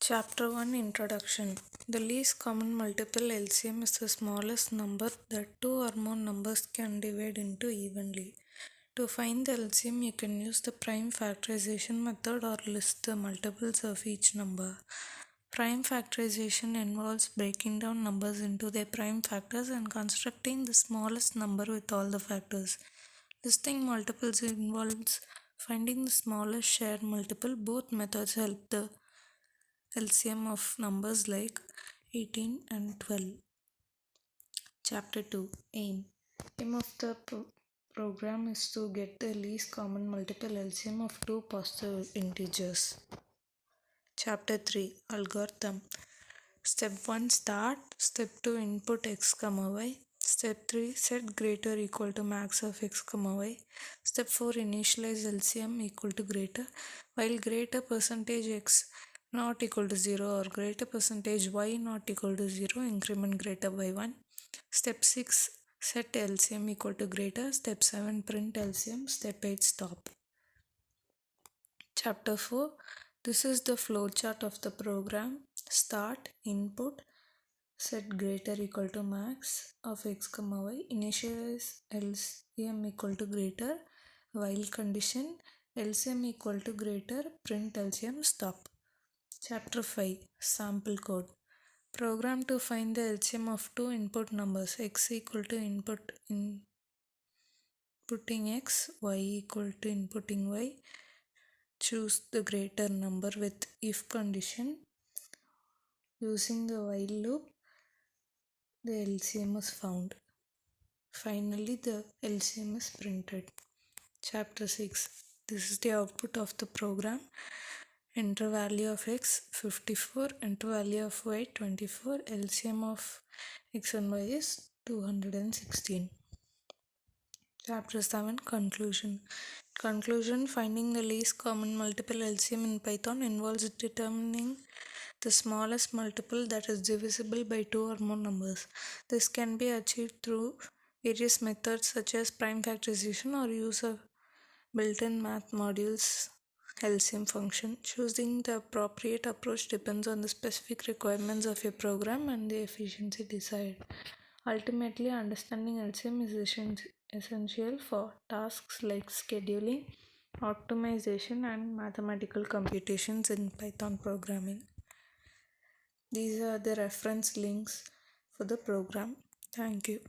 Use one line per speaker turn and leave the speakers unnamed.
Chapter 1 Introduction. The least common multiple LCM is the smallest number that two or more numbers can divide into evenly. To find the LCM, you can use the prime factorization method or list the multiples of each number. Prime factorization involves breaking down numbers into their prime factors and constructing the smallest number with all the factors. Listing multiples involves finding the smallest shared multiple. Both methods help the LCM of numbers like 18 and 12. Chapter 2 Aim. Aim of the program is to get the least common multiple LCM of two positive integers. Chapter 3 Algorithm. Step 1 Start. Step 2 Input x, y. Step 3 Set greater equal to max of x, y. Step 4 Initialize LCM equal to greater, while greater percentage x not equal to 0 or greater percentage y not equal to 0, increment greater by 1. Step 6 Set LCM equal to greater. Step 7 Print LCM. Step 8 Stop. Chapter 4 This is the flowchart of the program. Start, input, set greater equal to max of x, y, initialize LCM equal to greater, while condition LCM equal to greater, print LCM, stop. Chapter 5 Sample code. Program to find the LCM of two input numbers x equal to inputting x, y equal to inputting y. Choose the greater number with if condition. Using the while loop, the LCM is found. Finally, the LCM is printed. Chapter 6. This is the output of the program. Enter value of x 54, enter value of y 24, LCM of x and y is 216. Chapter 7 Conclusion. Finding the least common multiple LCM in Python involves determining the smallest multiple that is divisible by two or more numbers. This can be achieved through various methods such as prime factorization or use of built-in math modules LCM function. Choosing the appropriate approach depends on the specific requirements of your program and the efficiency desired. Ultimately, understanding LCM is essential for tasks like scheduling, optimization, and mathematical computations in Python programming. These are the reference links for the program. Thank you.